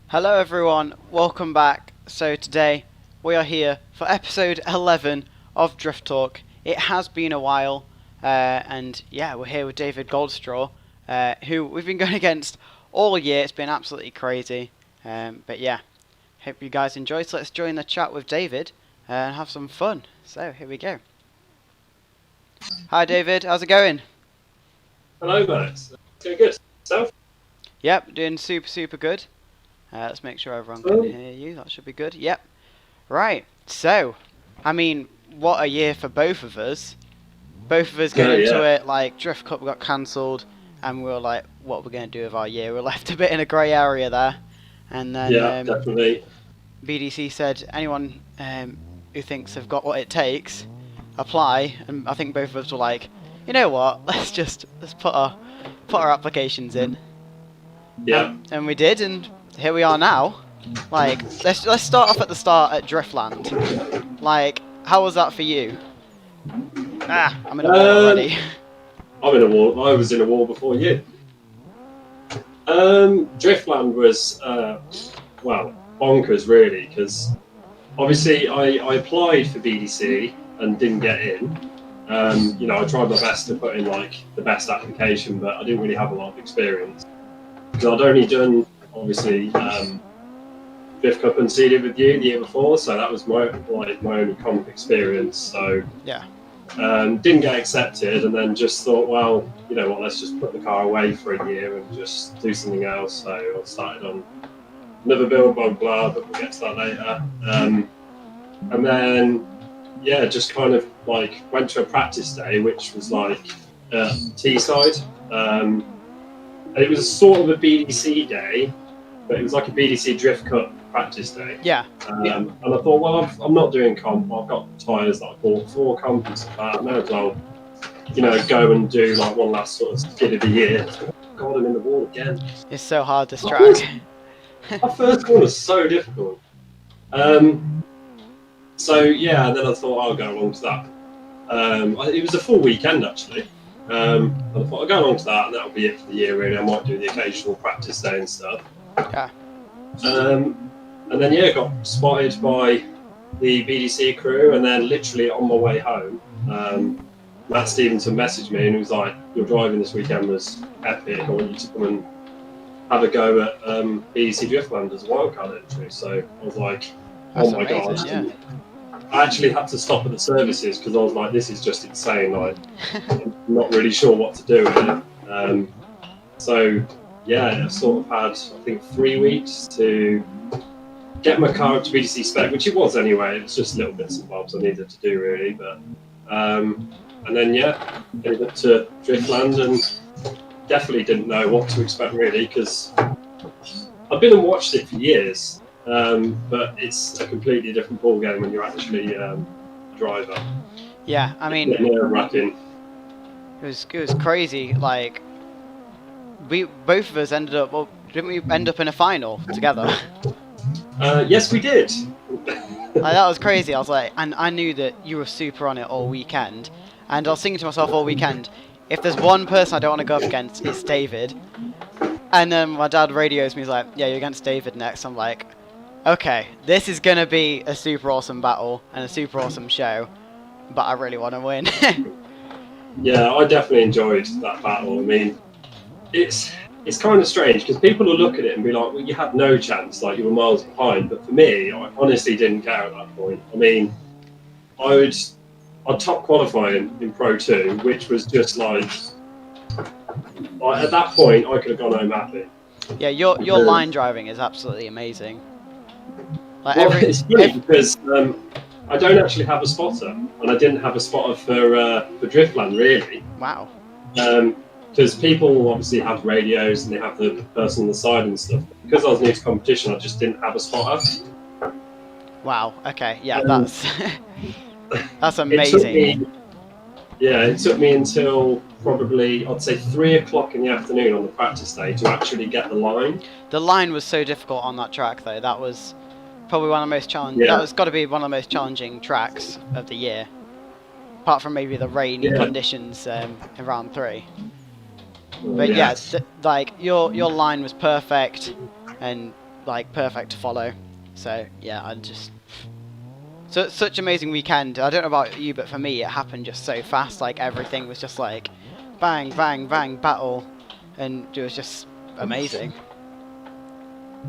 Hello everyone, welcome back. So today we are here for episode 11 of Drift Talk. It has been a while, and yeah, we're here with David Goldstraw, who we've been going against all year. It's been absolutely crazy, but yeah, hope you guys enjoy. So let's join the chat with David and have some fun. So here we go. Hi David, how's it going? Hello, Max. Going good. Self? Yep, doing super good. Let's make sure everyone can hear you. That should be good. Yep. Right. So, I mean, what a year for both of us. Both of us getting into it. Like, Drift Cup got cancelled, and we were like, what are we going to do with our year? We're left a bit in a grey area there. And then definitely. BDC said, anyone who thinks they've got what it takes, apply. And I think both of us were like, you know what? Let's put our applications in. Yeah. And we did, and here we are now. Like, let's start off at the start at Driftland. Like, how was that for you? I'm in a wall already. I'm in a wall. I was in a wall before you. Driftland was, bonkers really, because obviously I applied for BDC and didn't get in. I tried my best to put in like the best application, but I didn't really have a lot of experience. Because I'd only done, obviously, Drift Cup and seeded with you the year before, so that was my only comp experience. So yeah, didn't get accepted, and then just thought, well, you know what, let's just put the car away for a year and just do something else. So I started on another build, blah, but we'll get to that later. And then, yeah, just kind of like went to a practice day, which was like Teesside. It was sort of a BDC day, but it was like a BDC Drift Cup practice day. Yeah. And I thought, well, I'm not doing comp. I've got tyres that I bought for comp and stuff like that. I may as well, go and do like one last sort of skid of the year. God, I'm in the wall again. It's so hard to track. Our first one was so difficult. So yeah, and then I thought I'll go along to that. It was a full weekend actually. And I thought I'll go along to that, and that'll be it for the year. Really, I might do the occasional practice day and stuff. Yeah. And then got spotted by the BDC crew, and then literally on my way home, Matt Stevenson messaged me and he was like, "Your driving this weekend was epic. I want you to come and have a go at BDC Driftland as a wildcard entry." So I was like, That's "Oh my amazing, god!" Yeah. I actually had to stop at the services because I was like, "This is just insane. Like, I'm not really sure what to do with it." So yeah, I sort of had, I think, 3 weeks to get my car up to BDC spec, which it was anyway. It was just little bits and bobs I needed to do really, but and then headed up to Driftland and definitely didn't know what to expect really, because I've been and watched it for years. But it's a completely different ball game when you're actually a driver. Yeah, I mean, nerve-wracking. It was crazy. Like, both of us ended up. Well, didn't we end up in a final together? Yes, we did. Like, that was crazy. I was like, and I knew that you were super on it all weekend, and I was thinking to myself all weekend, if there's one person I don't want to go up against, it's David. And then my dad radios me, he's like, "Yeah, you're against David next." I'm like, okay, this is going to be a super awesome battle and a super awesome show, but I really want to win. Yeah, I definitely enjoyed that battle. I mean, it's kind of strange because people will look at it and be like, well, you had no chance, like you were miles behind. But for me, I honestly didn't care at that point. I mean, I'd top qualifying in Pro 2, which was just like at that point, I could have gone home happy. Yeah, your line driving is absolutely amazing. Like, it's funny because I don't actually have a spotter, and I didn't have a spotter for Driftland really. Wow. Because people obviously have radios and they have the person on the side and stuff. Because I was new to competition, I just didn't have a spotter. Wow. Okay. Yeah, that's amazing. It took me until probably, I'd say, 3 o'clock in the afternoon on the practice day to actually get the line. The line was so difficult on that track, though. That was probably one of the most challenging. Yeah. That was got to be one of the most challenging tracks of the year, apart from maybe the rainy conditions in round 3. But like your line was perfect, and like perfect to follow. So yeah, I just such amazing weekend. I don't know about you, but for me it happened just so fast. Like everything was just like bang, bang, bang, battle, and it was just amazing.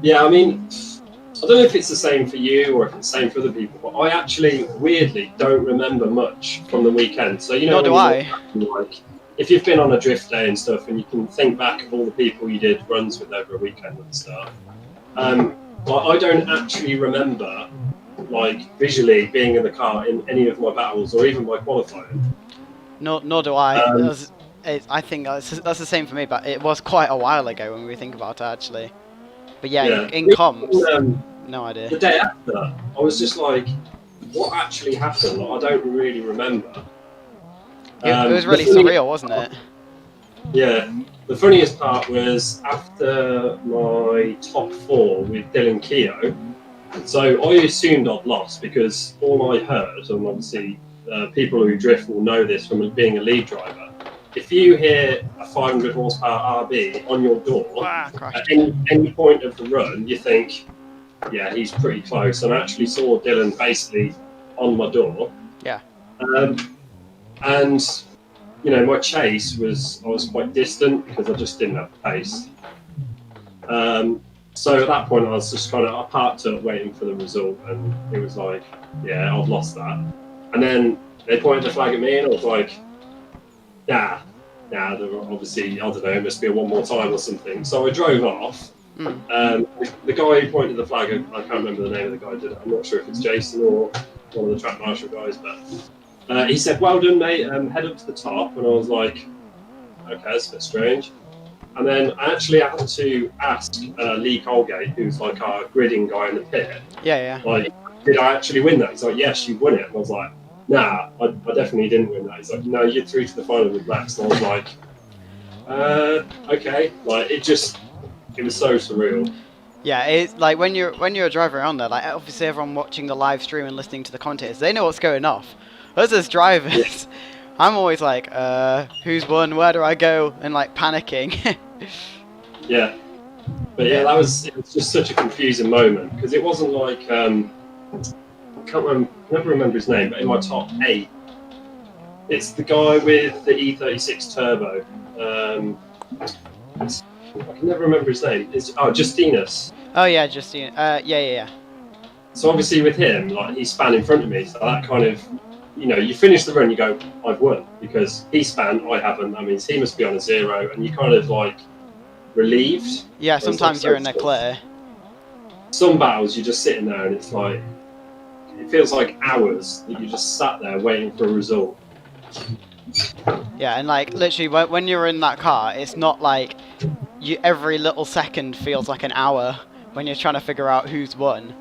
Yeah, I mean, I don't know if it's the same for you or if it's the same for other people, but I actually weirdly don't remember much from the weekend. So Nor do when you I. look back and, like, if you've been on a drift day and stuff, and you can think back of all the people you did runs with over a weekend and stuff. But I don't actually remember, like, visually being in the car in any of my battles or even my qualifying. Nor do I. I think that's the same for me, but it was quite a while ago when we think about it actually. But yeah, in comps, no idea. The day after, I was just like, what actually happened? Like, I don't really remember. It was really surreal, wasn't it? Yeah. The funniest part was after my top 4 with Dylan Keogh. So I assumed I'd lost because all I heard, and obviously people who drift will know this from being a lead driver, if you hear a 500 horsepower RB on your door at any point of the run, you think, yeah, he's pretty close. And I actually saw Dylan basically on my door. Yeah. And my chase was, I was quite distant because I just didn't have the pace. So at that point, I was just I parked up waiting for the result, and it was like, yeah, I've lost that. And then they pointed the flag at me, and I was like, nah, obviously, I don't know, it must be a one more time or something. So I drove off. The guy who pointed the flag, I can't remember the name of the guy who did it. I'm not sure if it's Jason or one of the track marshal guys, but he said, well done, mate, head up to the top. And I was like, okay, that's a bit strange. And then I had to ask Lee Colgate, who's like our gridding guy in the pit. Yeah. Like, did I actually win that? He's like, yes, you won it. And I was like, nah, I definitely didn't win that. He's like, no, you're through to the final with Max. And I was like, okay. Like, it was so surreal. Yeah, it's like when you're driving around there, like obviously everyone watching the live stream and listening to the commentators, they know what's going off. Us as drivers, I'm always like, who's won? Where do I go? And like panicking. Yeah, but yeah, it was just such a confusing moment because it wasn't like I never remember his name, but in my top 8, it's the guy with the E36 turbo. I can never remember his name. It's Justinus. Oh yeah, Justine. Yeah. So obviously with him, like he span in front of me, so that kind of, you finish the run, you go, I've won because he span, I haven't. That means he must be on a 0, and you kind of like relieved. Yeah, sometimes you're in a clear. Some battles you're just sitting there and it's like, it feels like hours that you just sat there waiting for a result. Yeah, and like literally when you're in that car, it's not like every little second feels like an hour when you're trying to figure out who's won.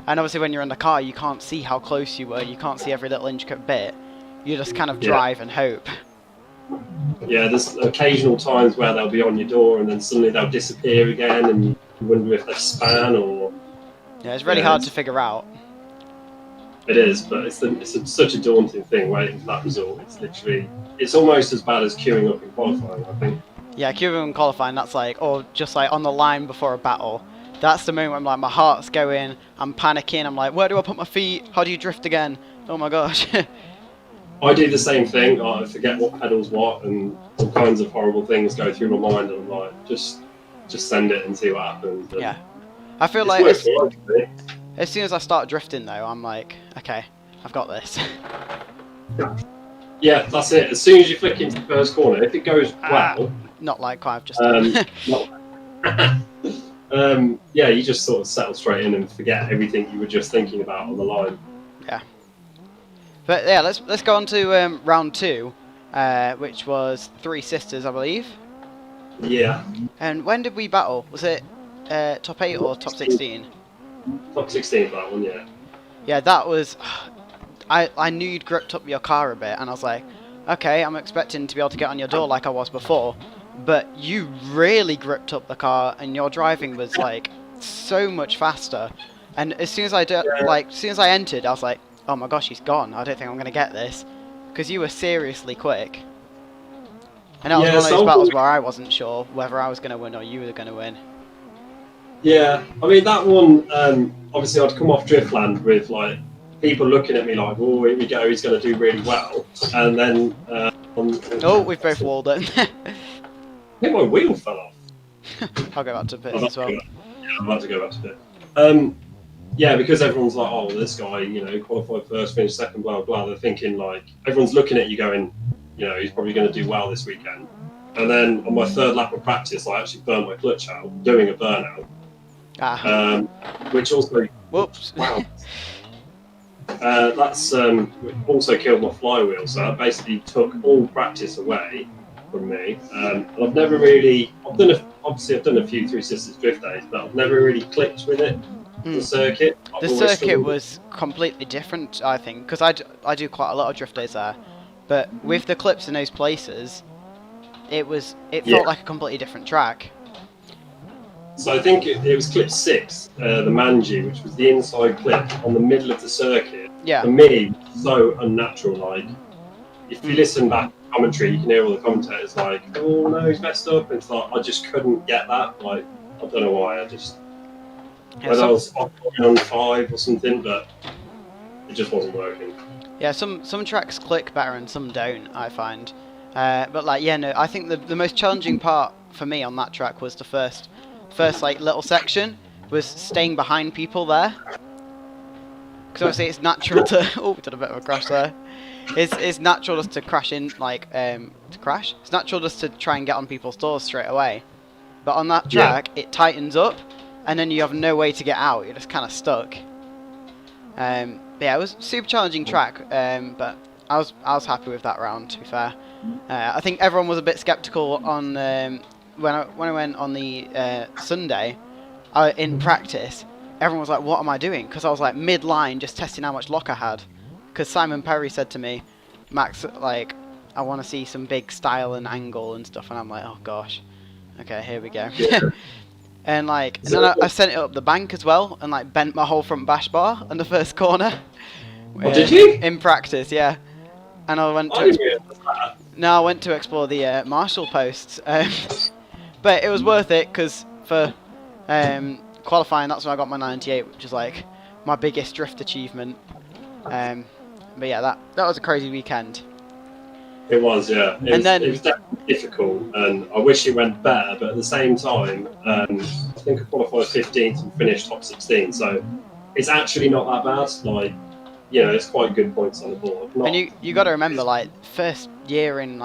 And obviously when you're in the car, you can't see how close you were, you can't see every little intricate bit. You just kind of drive and hope. Yeah, there's occasional times where they'll be on your door and then suddenly they'll disappear again and you wonder if they've span or... Yeah, it's really hard to figure out. It is, but it's such a daunting thing waiting for that result. It's almost as bad as queuing up in qualifying, I think. Yeah, queuing in qualifying, that's like, or just like on the line before a battle. That's the moment I'm like, my heart's going, I'm panicking, I'm like, where do I put my feet? How do you drift again? Oh my gosh. I do the same thing. I forget what pedals what, and all kinds of horrible things go through my mind, and I'm like, just send it and see what happens. And yeah. I feel like as soon as I start drifting though, I'm like, okay, I've got this. Yeah, that's it. As soon as you flick into the first corner, if it goes well... Not like I've just done. Yeah, you just sort of settle straight in and forget everything you were just thinking about on the line. Yeah. But yeah, let's go on to round 2, which was Three Sisters, I believe. Yeah. And when did we battle? Was it top 8 or top 16? Top 16 for that one, yeah. Yeah, that was... I knew you'd gripped up your car a bit, and I was like, okay, I'm expecting to be able to get on your door like I was before. But you really gripped up the car, and your driving was like so much faster. And as soon as as soon as I entered, I was like, oh my gosh, he's gone. I don't think I'm gonna get this, because you were seriously quick. And that was one of those battles where I wasn't sure whether I was gonna win or you were gonna win. Yeah, I mean that one. Obviously, I'd come off Driftland with like people looking at me like, "Oh, here we go, he's going to do really well," and then Oh, we've both walled it. I think my wheel fell off. I'll go back to pits I've had as to well. go back- yeah, I've had to go back to it. Yeah, because everyone's like, "Oh, this guy, qualified first, finished second, blah blah." They're thinking like everyone's looking at you, going, he's probably going to do well this weekend. And then on my third lap of practice, I actually burned my clutch out doing a burnout. Which also, whoops. wow, that's also killed my flywheel. So that basically took all practice away from me. And I've never really, I've done a few Three Sisters drift days, but I've never really clicked with it. The circuit. The circuit was completely different, I think, because I do quite a lot of drift days there, but with the clips in those places, it felt like a completely different track. So I think it was clip 6, the Manji, which was the inside clip on the middle of the circuit. Yeah. For me, so unnatural. Like, if you listen back to the commentary, you can hear all the commentators like, "Oh no, he's messed up." And it's like I just couldn't get that. Like, I don't know why. I was on 5 or something, but it just wasn't working. Yeah, some tracks click better and some don't, I find. But like, yeah, no, I think the most challenging part for me on that track was the first like little section was staying behind people there, because obviously it's natural to we did a bit of a crash there. It's natural just to crash in, like to crash. It's natural just to try and get on people's doors straight away. But on that track, it tightens up, and then you have no way to get out. You're just kind of stuck. Yeah, it was a super challenging track, but I was happy with that round. To be fair, I think everyone was a bit skeptical on when I went on the Sunday in practice. Everyone was like, "What am I doing?" Because I was like mid-line, just testing how much lock I had. Because Simon Perry said to me, "Max, like, I want to see some big style and angle and stuff," and I'm like, "Oh gosh, okay, here we go." And like, and then I sent it up the bank as well, and like bent my whole front bash bar on the first corner. Oh, did you? In practice, yeah. And I went I went to explore the Marshall posts, but it was worth it because for qualifying, that's when I got my 98, which is like my biggest drift achievement. But yeah, that was a crazy weekend. It was, yeah. It was definitely difficult, and I wish it went better. But at the same time, I think I qualified 15th and finished top 16, so it's actually not that bad. Like, it's quite good points on the board. And you got to remember, like, first year in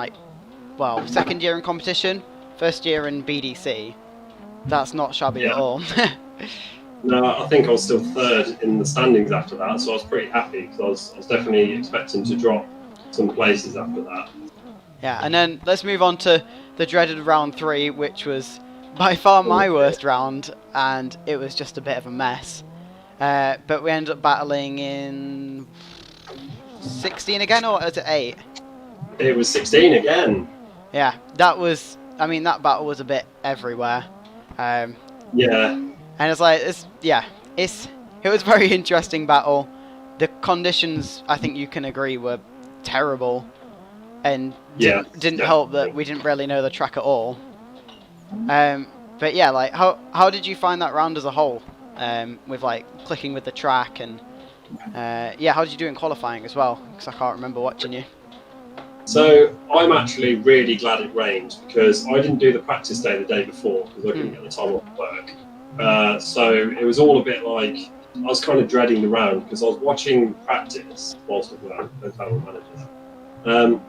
second year in competition, first year in BDC. That's not shabby at all. No, I think I was still third in the standings after that, so I was pretty happy because I was definitely expecting to drop some places after that. Yeah, and then let's move on to the dreaded round 3, which was by far my worst round, and it was just a bit of a mess. But we ended up battling in 16 again, or was it 8? It was 16 again. Yeah, that battle was a bit everywhere. Yeah. And it's like, it was a very interesting battle. The conditions, I think you can agree, were terrible, and didn't help that we didn't really know the track at all. But yeah, like, how did you find that round as a whole? With like clicking with the track, and how did you do in qualifying as well? Because I can't remember watching you. So I'm actually really glad it rained, because I didn't do the practice day the day before because I couldn't get the time off work. So it was all a bit like I was kind of dreading the round because I was watching practice whilst at work, no talent manager.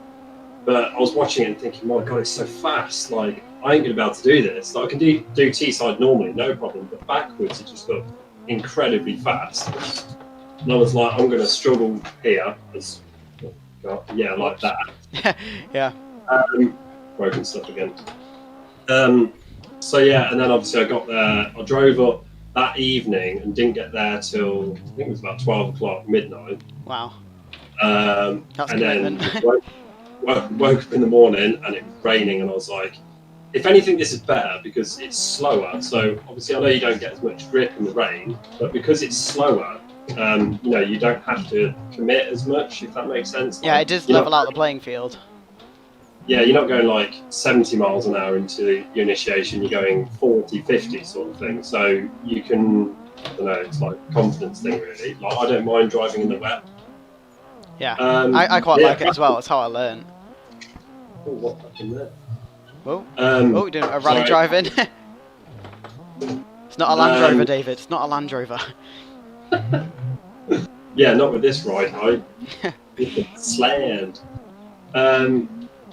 But I was watching it and thinking, my God, it's so fast. Like, I ain't going to be able to do this. Like, I can do T-side normally, no problem, but backwards it just looked incredibly fast. And I was like, I'm going to struggle here. Like that. Yeah. Broken stuff again. So yeah, and then obviously I got there. I drove up that evening and didn't get there till I think it was about 12 o'clock, midnight. Wow. That's and then woke up in the morning and it was raining, and I was like, if anything, this is better because it's slower. So obviously I know you don't get as much grip in the rain, but because it's slower, you don't have to commit as much, if that makes sense. Yeah, it does level out the playing field. yeah, you're not going like 70 miles an hour into your initiation, you're going 40, 50 sort of thing. So you can, I don't know, it's like a confidence thing really. Like I don't mind driving in the wet. Yeah, I quite like it as well. That's how I learn. Oh, what happened there? Whoa, oh, you're doing a rally sorry. driving. It's not a Land Rover, David. It's not a Land Rover. Yeah, not with this ride height. Slammed.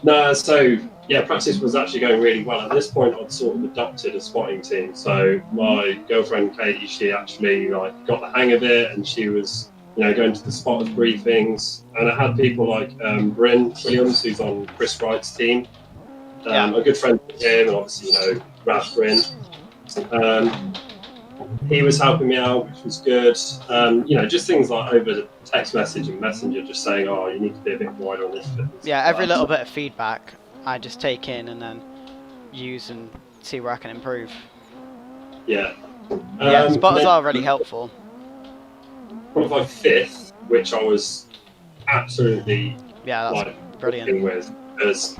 No, so yeah, practice was actually going really well. At this point, I'd sort of adopted a spotting team. So my girlfriend Katie, she actually like got the hang of it, and she was, going to the spotters briefings. And I had people like Bryn Williams, who's on Chris Wright's team, a good friend of him, and obviously Ralph Bryn. He was helping me out, which was good. Just things like over the text message and messenger, just saying, "Oh, you need to be a bit wider on this bit." Yeah, every little bit of feedback I just take in and then use and see where I can improve. Yeah. Spotters are really helpful. Qualified fifth, which I was absolutely that's brilliant. With, because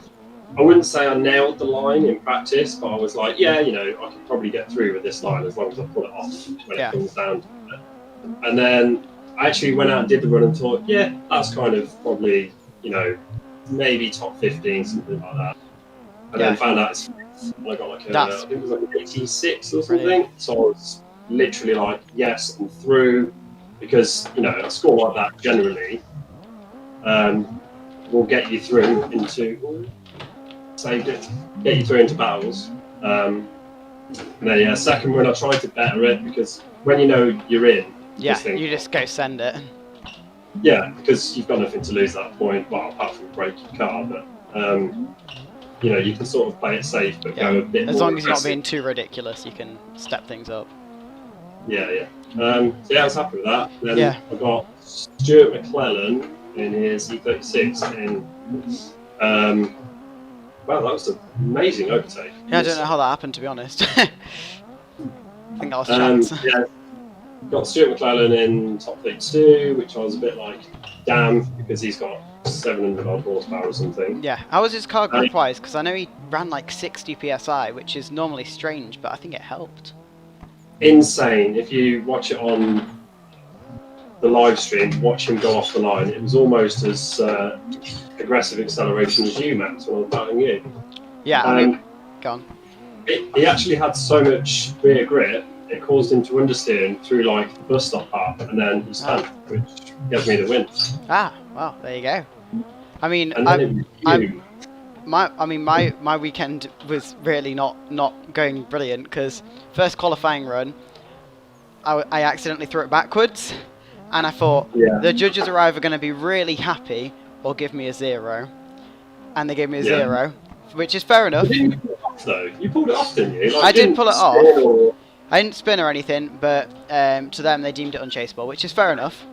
I wouldn't say I nailed the line in practice, but I was like, I could probably get through with this line as long as I pull it off when it comes down to it. And then I actually went out and did the run and thought, that's kind of probably, maybe top 15, something like that. And then found out it's fifth. And I got like I think it was like 86 or something. Brilliant. So I was literally like, yes, I'm through, because, a score like that generally will get you through into... saved it, get you through into battles. And then second run I tried to better it, because when you're in, you just go send it. Yeah, because you've got nothing to lose at that point, well, apart from break your car, but you can sort of play it safe, but go a bit as more long as you're not aggressive. being too ridiculous, you can step things up. I was happy with that. Then I got Stuart McClellan in his E36 in wow, that was an amazing overtake. Yeah, I don't know how that happened, to be honest. I think that was chance. Got Stuart McClellan in top 32, which I was a bit like, damn, because he's got 700 odd horsepower or something. Yeah, how was his car grip-wise? Because I know he ran like 60 psi, which is normally strange, but I think it helped. Insane. If you watch it on the live stream, watch him go off the line, it was almost as aggressive acceleration as you, Max, when I was battling you. Yeah, go on. He actually had so much rear grip, it caused him to understeer through like the bus stop part, and then he spun, which gave me the win. Well, there you go. I mean, my weekend was really not going brilliant, because first qualifying run, I accidentally threw it backwards, and I thought the judges are either going to be really happy or give me a 0, and they gave me a 0, which is fair enough. You pulled it off, though. You pulled it off, didn't you? Like, I did pull it off. I didn't spin or anything, but to them they deemed it unchaseable, which is fair enough.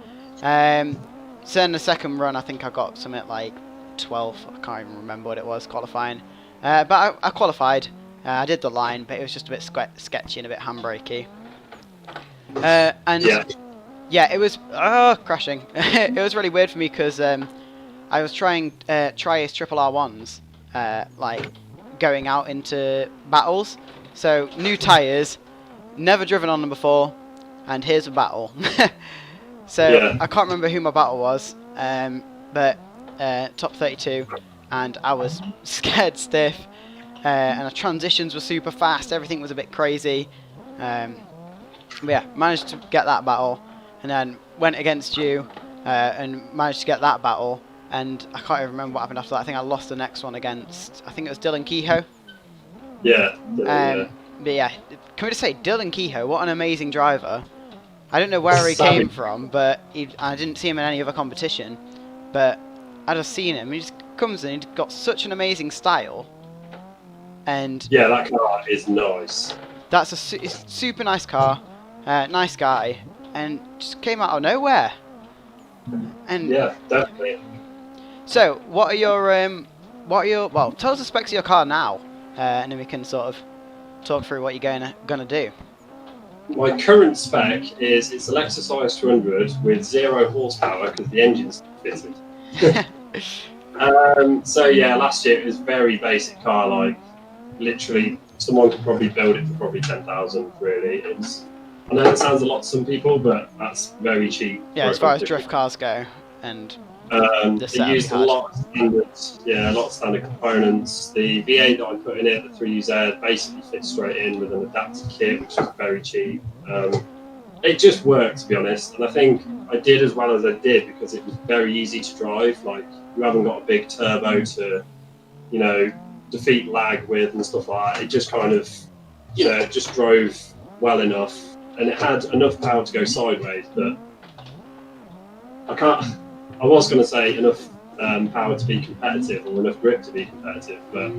So in the second run, I think I got something like 12th. I can't even remember what it was qualifying. But I qualified. I did the line, but it was just a bit sketchy and a bit handbrakey. It was crashing. It was really weird for me, because I was trying tri-ace triple R1s, like going out into battles. So new tyres, never driven on them before, and here's a battle. So I can't remember who my battle was, but top 32, and I was scared stiff, and the transitions were super fast. Everything was a bit crazy. Managed to get that battle, and then went against you, and managed to get that battle. And I can't even remember what happened after that. I think I lost the next one against, I think it was Dylan Kehoe. But yeah, can we just say, Dylan Kehoe, what an amazing driver. I don't know where he came from, but I didn't see him in any other competition. But I just seen him. He just comes in, he's got such an amazing style. And yeah, that car is nice. That's a super nice car, nice guy, and just came out of nowhere. And yeah, definitely. So, what are your well, tell us the specs of your car now, and then we can sort of talk through what you're gonna do. My current spec is it's a Lexus IS 200 with 0 horsepower because the engine's fitted. So yeah, last year it was very basic car. Like literally, someone could probably build it for probably 10,000. Really, I know it sounds a lot to some people, but that's very cheap Yeah, for a as far as competition. drift cars go, and the It setup you used a had. lot of standards, yeah, a lot of standard components. The V8 that I put in it, the 3UZ, basically fits straight in with an adapter kit, which was very cheap. It just worked, to be honest, and I think I did as well as I did because it was very easy to drive. Like you haven't got a big turbo to, you know, defeat lag with and stuff like that. It just kind of, it just drove well enough, and it had enough power to go sideways, but I can't. I was going to say enough power to be competitive or enough grip to be competitive, but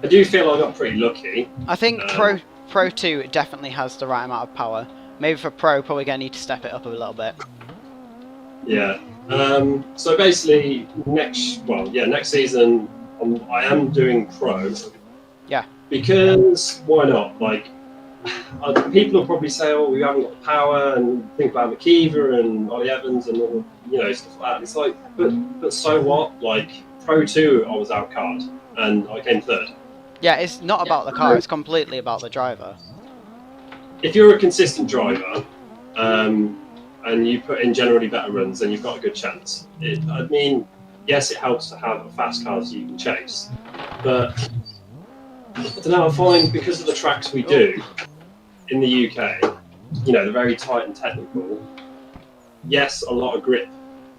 I do feel I got pretty lucky. I think Pro 2 it definitely has the right amount of power. Maybe for Pro, probably going to need to step it up a little bit. Yeah. So basically, next season, I am doing Pro. Yeah. Because why not? Like, people will probably say, "Oh, we haven't got the power," and think about McKeever and Ollie Evans and all, stuff like that. It's like, but so what? Like Pro 2, I was outcard and I came third. Yeah, it's not about the car; it's completely about the driver. If you're a consistent driver, and you put in generally better runs, then you've got a good chance. I mean, yes, it helps to have a fast car so you can chase, but I don't know. I find because of the tracks we do in the UK, they're very tight and technical. Yes, a lot of grip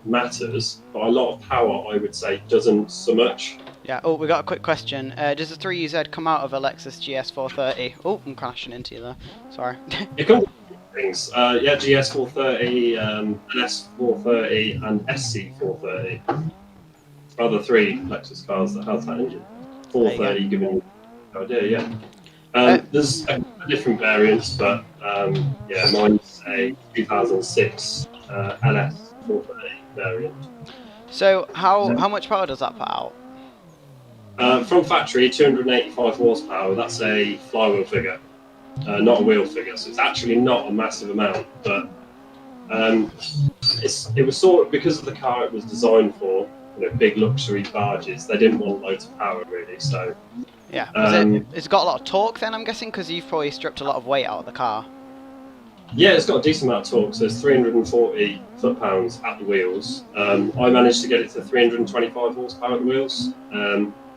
matters, but a lot of power, I would say, doesn't so much. Yeah. Oh, we got a quick question. Does the 3UZ come out of a Lexus GS 430? Oh, I'm crashing into you there. Sorry. It comes with things. Yeah, GS 430, NS 430, and SC 430 are the three Lexus cars that have that engine. 430, giving you an idea, yeah. There's different variants, but yeah, mine's a 2006 NS 430 variant. So how much power does that put out? From factory, 285 horsepower. That's a flywheel figure, not a wheel figure. So it's actually not a massive amount, but it was sort of because of the car it was designed for. Big luxury barges. They didn't want loads of power really, so. Yeah. It's got a lot of torque then, I'm guessing, because you've probably stripped a lot of weight out of the car. Yeah, it's got a decent amount of torque, so it's 340 foot-pounds at the wheels. I managed to get it to 325 horsepower at the wheels,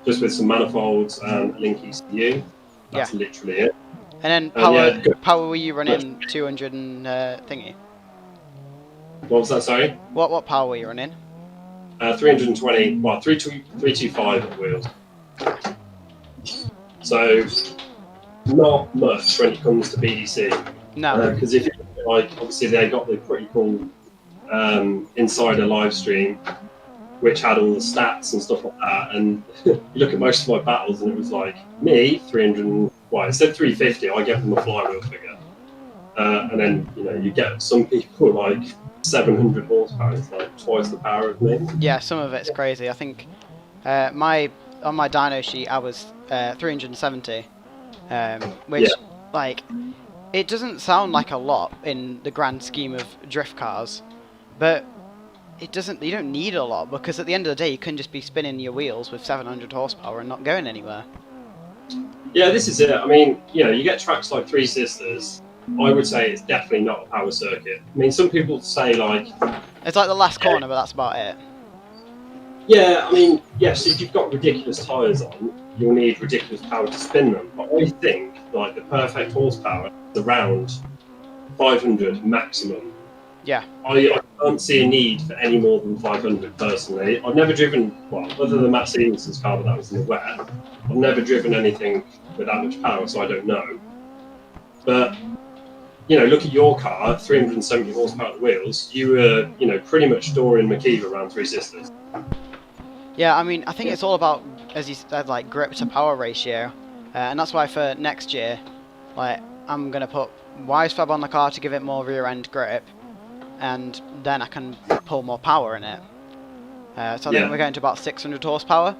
just with some manifolds and a link ECU. That's literally it. And then power were you running 200 and thingy? What was that, sorry? What power were you running? 320, well, 325 at the wheels. So, not much when it comes to BDC. No. Because if you obviously they got the pretty cool insider live stream, which had all the stats and stuff like that. And you look at most of my battles, and it was like me 300. Well, instead of 350, I get them a flywheel figure, and then you get some people like 700 horsepower. It's like twice the power of me. Yeah, some of it's crazy. I think on my dyno sheet I was 370, which like. It doesn't sound like a lot in the grand scheme of drift cars, but it doesn't. You don't need a lot because at the end of the day, you can just be spinning your wheels with 700 horsepower and not going anywhere. Yeah, this is it. I mean, you get tracks like Three Sisters. I would say it's definitely not a power circuit. I mean, some people say like it's like the last corner, but that's about it. Yeah, I mean, yes, if you've got ridiculous tyres on, you'll need ridiculous power to spin them. But I think like the perfect horsepower is around 500 maximum. Yeah. I can't see a need for any more than 500 personally. I've never driven, other than Matt Stevenson's car, but that was in the wet. I've never driven anything with that much power, so I don't know. But look at your car, 370 horsepower at the wheels. You were, pretty much Dorian McKeever around Three Sisters. Yeah, I mean, I think it's all about, as you said, like grip to power ratio, and that's why for next year, like I'm gonna put Wisefab on the car to give it more rear end grip, and then I can pull more power in it. So I think we're going to about 600 horsepower,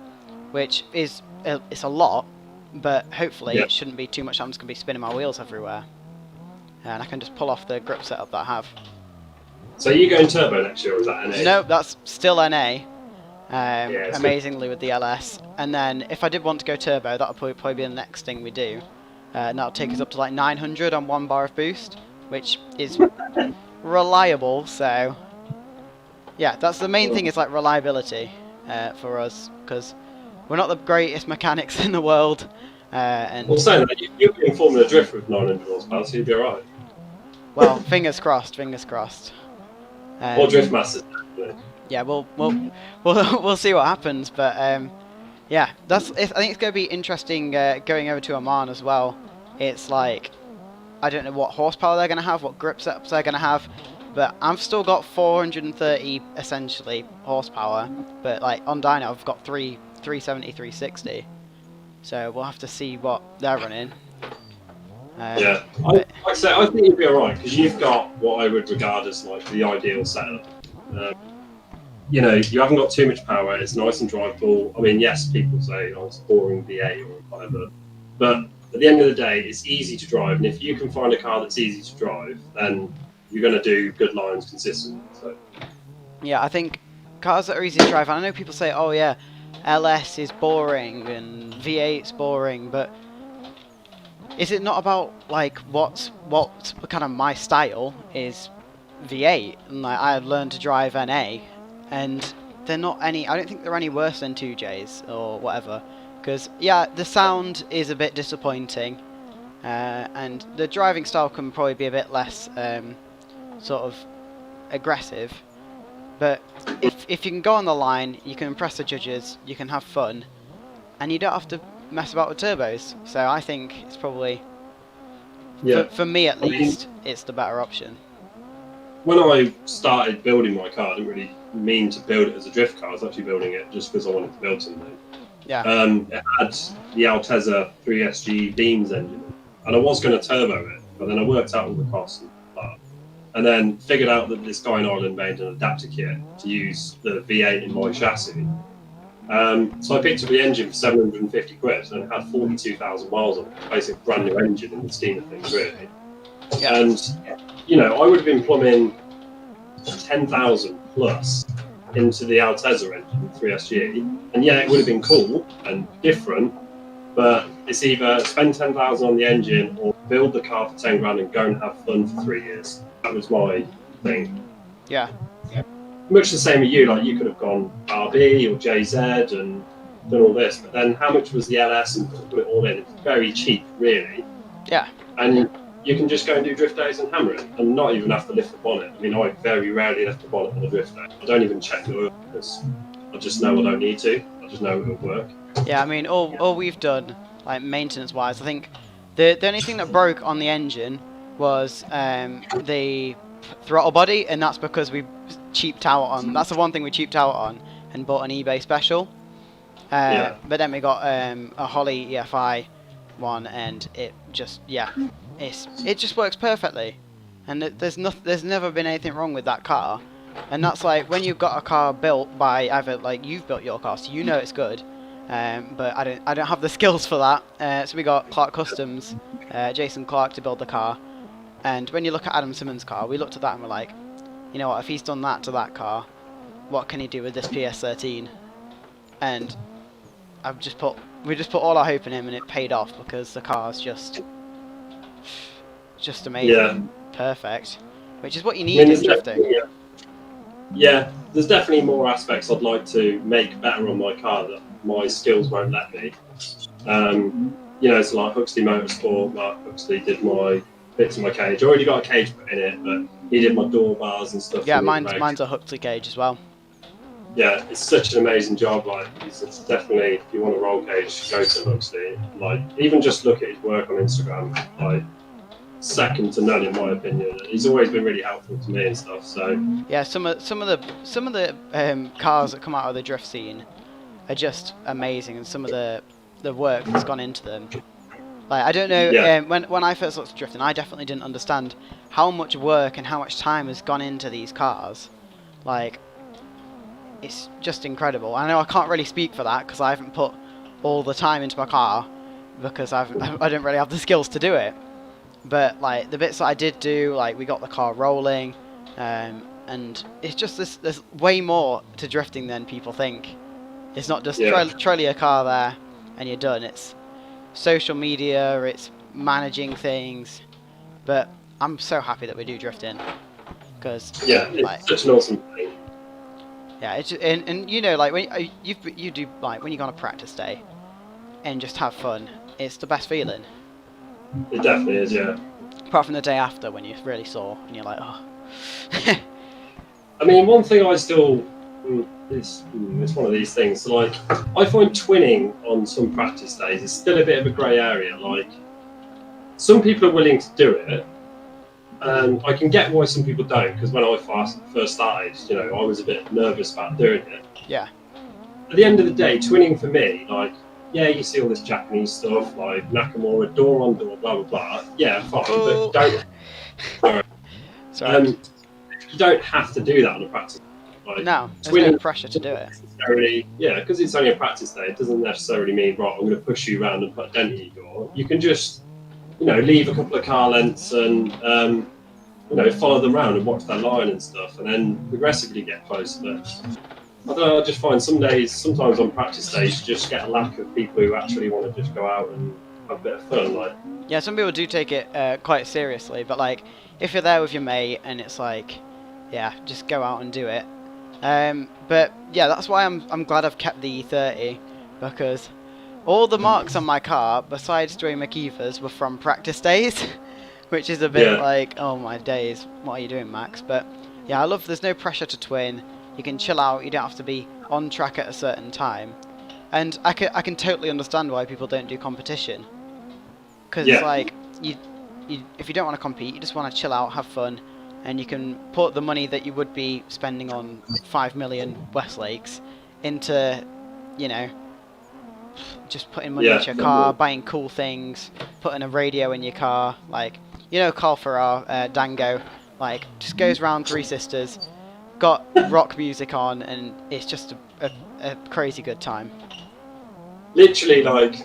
which is it's a lot, but hopefully it shouldn't be too much. I'm just gonna be spinning my wheels everywhere, and I can just pull off the grip setup that I have. So are you going turbo next year, or is that NA? No, that's still NA. amazingly with the LS. And then if I did want to go turbo, that would probably be the next thing we do. And that'll take us up to like 900 on 1 bar of boost, which is reliable. So yeah, that's the main thing, is like reliability for us, because we're not the greatest mechanics in the world. And well, saying that, you'll be in Formula Drift with 900 horsepower, so you'll be alright. well, fingers crossed, fingers crossed. Or Drift Masters. Yeah, we'll see what happens, but yeah, I think it's going to be interesting going over to Oman as well. It's like, I don't know what horsepower they're going to have, what grip setups they're going to have, but I've still got 430 essentially horsepower, but like on dyno I've got 370, 360. So we'll have to see what they're running. Yeah, like I say, I think you'll be alright, because you've got what I would regard as like the ideal setup. You know, you haven't got too much power, it's nice and drivable. I mean, yes, people say, oh, it's boring V8 or whatever, but at the end of the day, it's easy to drive, and if you can find a car that's easy to drive, then you're going to do good lines consistently. So. Yeah, I think cars that are easy to drive, and I know people say, oh yeah, LS is boring and V8's boring, but is it not about like what kind of my style is V8, and like I learned to drive NA, and they're not any, I don't think they're any worse than 2Js or whatever, because yeah, the sound is a bit disappointing, and the driving style can probably be a bit less sort of aggressive, but if you can go on the line, you can impress the judges, you can have fun, and you don't have to mess about with turbos. So I think it's probably, for me at least, it's the better option. When I started building my car, I didn't really mean to build it as a drift car. I was actually building it just because I wanted to build something. Yeah. It had the Altezza 3SG Beams engine, and I was going to turbo it, but then I worked out all the costs and that, and then figured out that this guy in Ireland made an adapter kit to use the V8 in my chassis. So I picked up the engine for 750 quid and it had 42,000 miles on it. Basically, brand new engine in the scheme of things, really. Yeah. And you know, I would have been plumbing 10,000 plus into the Altezza engine, 3SG, and yeah, it would have been cool and different, but it's either spend 10,000 on the engine or build the car for 10 grand and go and have fun for 3 years. That was my thing. Yeah. Much the same with you, like you could have gone RB or JZ and done all this, but then how much was the LS and put it all in? It's very cheap, really. Yeah. And you can just go and do drift days and hammer it, and not even have to lift the bonnet. I mean, I very rarely lift the bonnet on a drift day. I don't even check the oil because I just know I don't need to. I just know it will work. Yeah, I mean, all we've done, like maintenance-wise, I think the only thing that broke on the engine was the throttle body, and that's because we cheaped out on. That's the one thing we cheaped out on and bought an eBay special. Yeah. But then we got a Holly EFI one, and it just it just works perfectly, and there's never been anything wrong with that car, and that's like when you've got a car built by either like you've built your car, so you know it's good, but I don't have the skills for that. So we got Clark Customs, Jason Clark, to build the car, and when you look at Adam Simmons' car, we looked at that and we're like, you know what, if he's done that to that car, what can he do with this PS13? And we just put all our hope in him, and it paid off because the car's just amazing. Yeah. Perfect, which is what you need in drifting. Yeah, there's definitely more aspects I'd like to make better on my car that my skills won't let me. You know, it's like Huxley Motorsport. Mark Huxley did my bits of my cage. I already got a cage put in it, but he did my door bars and stuff. Yeah, mine's a Huxley cage as well. Yeah, it's such an amazing job. Like, it's definitely, if you want a roll cage, go to Huxley. Like, even just look at his work on Instagram. Like, second to none in my opinion. He's always been really helpful to me and stuff. So yeah, some of the cars that come out of the drift scene are just amazing, and some of the work that's gone into them. Like, I don't know, when I first looked at drifting, I definitely didn't understand how much work and how much time has gone into these cars. Like, it's just incredible. I know I can't really speak for that because I haven't put all the time into my car because I don't really have the skills to do it. But like the bits that I did do, like we got the car rolling, and it's just there's way more to drifting than people think. It's not just Yeah. trolley a car there and you're done. It's social media, it's managing things. But I'm so happy that we do drifting, because Yeah, it's such an awesome thing. yeah, it's just, and you know, like when you do, like when you go on a practice day and just have fun, it's the best feeling. It definitely is, yeah. Apart from the day after when you're really sore and you're like, oh. I mean, one thing I still it's one of these things. So, like, I find twinning on some practice days is still a bit of a grey area. Like, some people are willing to do it, and I can get why some people don't. Because when I first started, you know, I was a bit nervous about doing it. Yeah. At the end of the day, twinning for me, like, yeah, you see all this Japanese stuff like Nakamura, door on door, blah blah blah. Yeah, fine, Oh. but don't. Sorry. You don't have to do that on a practice. Like, No, there's no pressure to do it. Yeah, because it's only a practice day. It doesn't necessarily mean, right, I'm going to push you around and put a dent in your door. You can just, you know, leave a couple of car lengths and, you know, follow them around and watch their line and stuff, and then progressively get closer. But I don't know, I just find sometimes on practice days, you just get a lack of people who actually want to just go out and have a bit of fun. Like, yeah, some people do take it quite seriously, but like if you're there with your mate and it's like, yeah, just go out and do it. But yeah, that's why I'm glad I've kept the E30, because all the marks on my car, besides doing McKeever's, were from practice days, which is a bit like, oh my days, what are you doing, Max? But yeah, I love there's no pressure to twin. You can chill out. You don't have to be on track at a certain time, and I can totally understand why people don't do competition, because it's like you if you don't want to compete, you just want to chill out, have fun. And you can put the money that you would be spending on 5 million Westlakes into, you know, just putting money into your car, buying cool things, putting a radio in your car. Like, you know, Carl Ferrar, Dango, like, just goes around Three Sisters, got rock music on, and it's just a crazy good time. literally, like,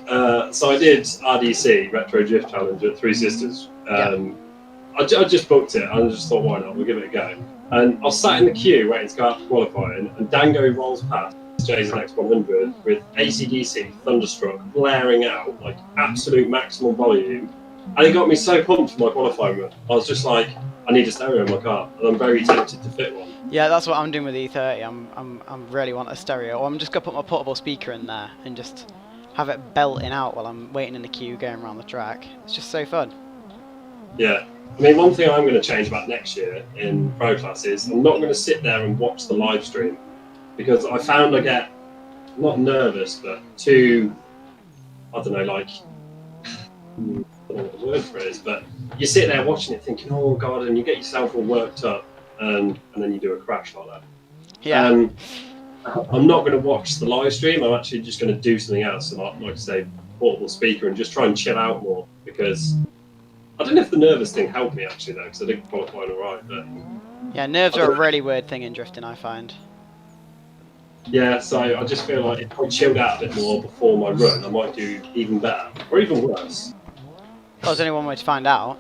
so I did RDC, Retro Drift Challenge at Three Sisters. I just booked it. I just thought, why not? We'll give it a go. And I was sat in the queue waiting to go out for qualifying, and Dango rolls past J's and X100 with AC/DC Thunderstruck blaring out, like absolute maximum volume. And it got me so pumped for my qualifying run. I was just like, I need a stereo in my car, and I'm very tempted to fit one. Yeah, that's what I'm doing with E30. I'm really want a stereo. Or I'm just gonna put my portable speaker in there and just have it belting out while I'm waiting in the queue going around the track. It's just so fun. Yeah. I mean, one thing I'm going to change about next year in Pro Class is I'm not going to sit there and watch the live stream, because I found I get not nervous, but too, I don't know, like, I don't know what the word for it is, but you sit there watching it thinking, oh God, and you get yourself all worked up, and then you do a crash like that. Yeah. I'm not going to watch the live stream. I'm actually just going to do something else, and like I say, portable speaker, and just try and chill out more, because I don't know if the nervous thing helped me actually though, because I didn't qualify all right. But yeah, nerves are a really weird thing in drifting, I find. Yeah, so I just feel like if I chilled out a bit more before my run, I might do even better, or even worse. Well, there's only one way to find out.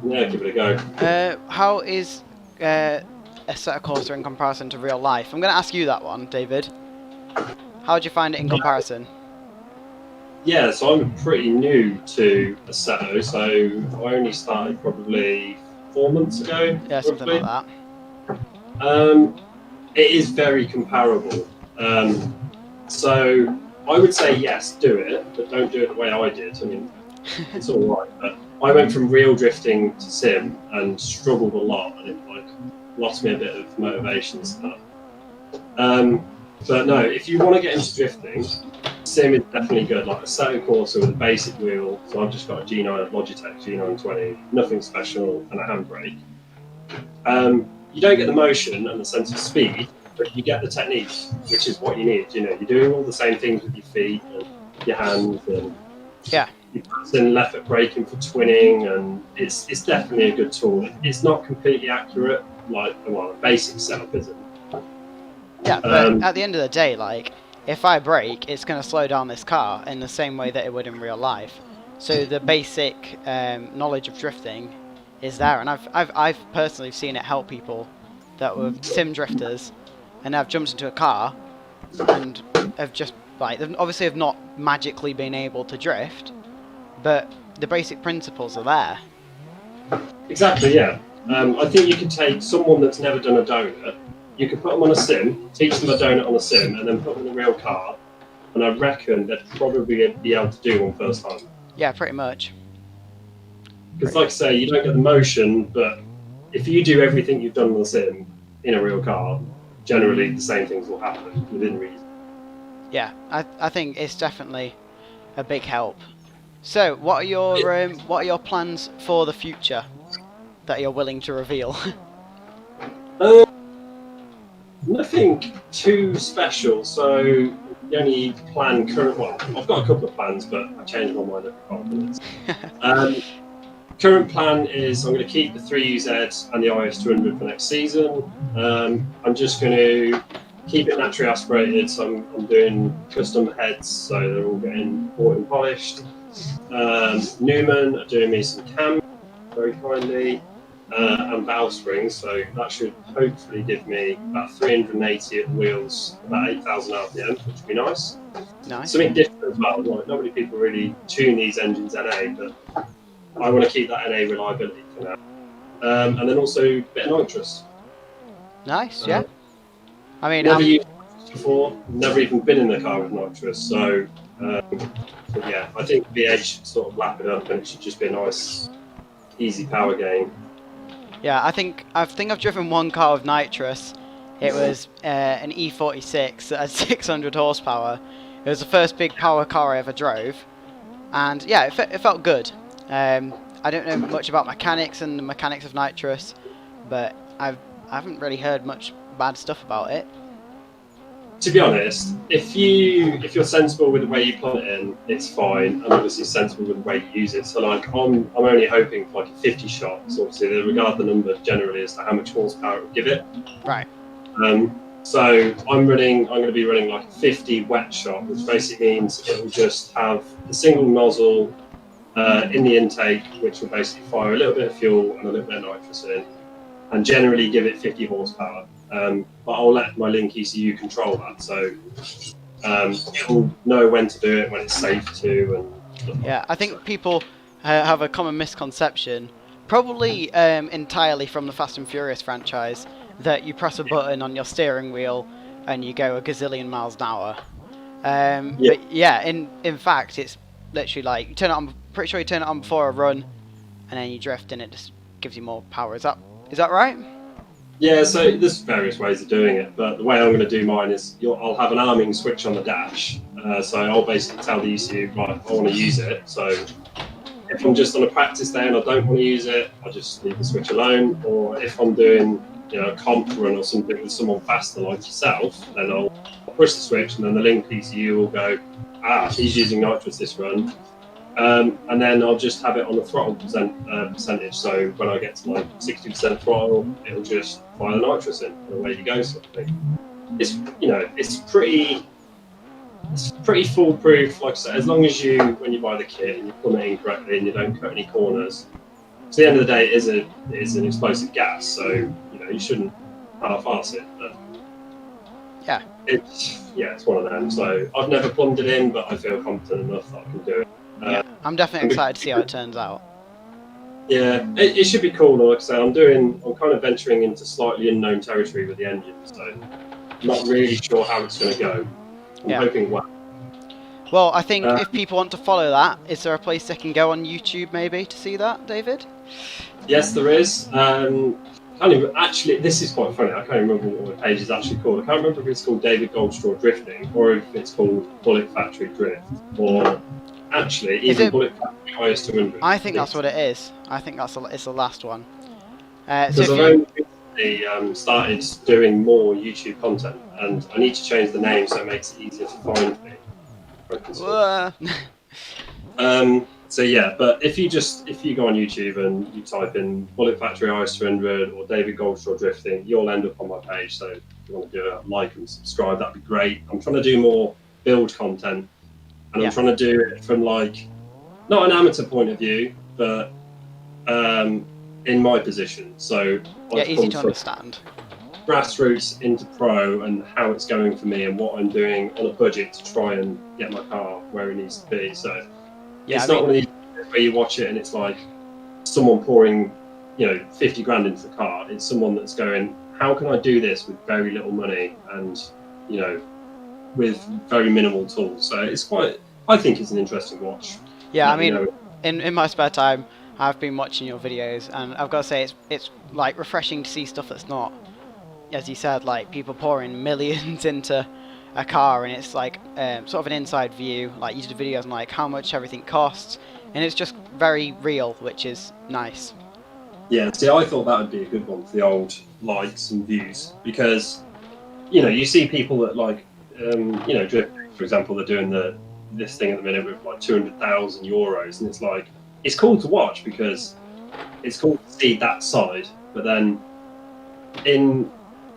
Yeah, give it a go. How is a set courser in comparison to real life? I'm going to ask you that one, David. How would you find it in comparison? Yeah, so I'm pretty new to Assetto, so I only started probably 4 months ago. Yeah, something roughly. like that. It is very comparable. So I would say yes, do it, but don't do it the way I did. I mean, it's all right, but I went from real drifting to sim and struggled a lot, and it like lost me a bit of motivation and stuff. But no, if you want to get into drifting, sim is definitely good. Like a Assetto Corsa with a basic wheel. So I've just got a G9 Logitech G920, nothing special, and a handbrake. You don't get the motion and the sense of speed, but you get the technique, which is what you need. You know, you're doing all the same things with your feet and your hands, and Yeah. you pass in left foot braking for twinning, and it's definitely a good tool. It's not completely accurate, like a basic setup isn't. Yeah, but at the end of the day, like, if I brake, it's going to slow down this car in the same way that it would in real life. So the basic knowledge of drifting is there, and I've personally seen it help people that were sim drifters, and have jumped into a car, and have just like they've obviously have not magically been able to drift, but the basic principles are there. Exactly, yeah. I think you could take someone that's never done a donut, you could put them on a sim, teach them a donut on a sim, and then put them in a real car, and I reckon they'd probably be able to do one first time. Yeah, pretty much. Because, like I say, you don't get the motion, but if you do everything you've done on the sim in a real car, generally the same things will happen within reason. Yeah, I think it's definitely a big help. So, what are your plans for the future that you're willing to reveal? Nothing too special. So the only plan well, I've got a couple of plans, but I change my mind every 5 minutes. Current plan is I'm going to keep the 3UZ and the IS200 for next season. I'm just going to keep it naturally aspirated, so I'm doing custom heads, so they're all getting bought and polished. Newman are doing me some cam very kindly, and valve springs, so that should hopefully give me about 380 at the wheels, about 8,000 RPM, which would be nice. Nice. Something different as well. Like, not many people really tune these engines NA, but I want to keep that NA reliability for now. And then also a bit of nitrous. Nice, yeah. I mean, never used nitrous before, never even been in the car with nitrous, so yeah, I think V8 should sort of lap it up, and it should just be a nice, easy power gain. Yeah, I think I've driven one car with nitrous. It was an E46 that had 600 horsepower. It was the first big power car I ever drove, and yeah, it felt good. I don't know much about mechanics and the mechanics of nitrous, but I haven't really heard much bad stuff about it. To be honest, if you're sensible with the way you put it in, it's fine, and obviously sensible with the way you use it. So like I'm only hoping for like a 50 shot. So obviously they regard the number generally as to how much horsepower it would give it. Right. So I'm going to be running like a 50 wet shot, which basically means it will just have a single nozzle in the intake, which will basically fire a little bit of fuel and a little bit of nitrous in, and generally give it 50 horsepower. But I'll let my Link ECU control that, so it will know when to do it, when it's safe to, and stuff like Yeah, I think people have a common misconception, probably entirely from the Fast and Furious franchise, that you press a button on your steering wheel and you go a gazillion miles an hour. But yeah, in fact, it's literally like you turn it on. Pretty sure you turn it on before a run, and then you drift, and it just gives you more power. Is that right? Yeah, so there's various ways of doing it, but the way I'm going to do mine is I'll have an arming switch on the dash, so I'll basically tell the ECU, right, I want to use it. So if I'm just on a practice day and I don't want to use it, I just leave the switch alone. Or if I'm doing a comp run or something with someone faster like yourself, then I'll push the switch, and then the Link ECU will go, he's using nitrous this run. And then I'll just have it on the throttle percentage. So when I get to like 60% throttle, it'll just fire the nitrous in, and away you go, sort of thing. It's pretty foolproof. Like I said, as long as when you buy the kit and you put it in correctly and you don't cut any corners. At the end of the day, it is an explosive gas, so you shouldn't half-arse it. But yeah, it's one of them. So I've never plumbed it in, but I feel confident enough that I can do it. Yeah, I'm definitely excited to see how it turns out. Yeah, it should be cool. Like I say, I'm kind of venturing into slightly unknown territory with the engine, so I'm not really sure how it's going to go. I'm hoping well. Well, I think if people want to follow that, is there a place they can go on YouTube maybe to see that, David? Yes, there is. Actually, this is quite funny. I can't remember what my page is actually called. I can't remember if it's called David Goldstraw Drifting or if it's called Bullet Factory Drift or actually even Bullet Factory IS200. I think that's what it is. I think it's the last one. Because I've only recently started doing more YouTube content, and I need to change the name so it makes it easier to find me. So yeah, but if you go on YouTube and you type in Bullet Factory IS200 or David Goldstraw Drifting, you'll end up on my page. So if you want to do a like and subscribe, that'd be great. I'm trying to do more build content, and I'm trying to do it from like not an amateur point of view, but in my position. So easy to understand. grassroots into pro and how it's going for me and what I'm doing on a budget to try and get my car where it needs to be. So Yeah, it's not one of these where you watch it and it's like someone pouring, 50 grand into the car. It's someone that's going, how can I do this with very little money and, with very minimal tools? So I think it's an interesting watch. yeah. I mean, in my spare time, I've been watching your videos, and I've got to say it's like refreshing to see stuff that's not, as you said, like people pouring millions into a car, and it's like sort of an inside view. Like you did videos on like how much everything costs, and it's just very real, which is nice. Yeah, see, I thought that would be a good one for the old likes and views because, you see people that like, drift, for example, they're doing this thing at the minute with like 200,000 euros, and it's like, it's cool to watch because it's cool to see that side, but then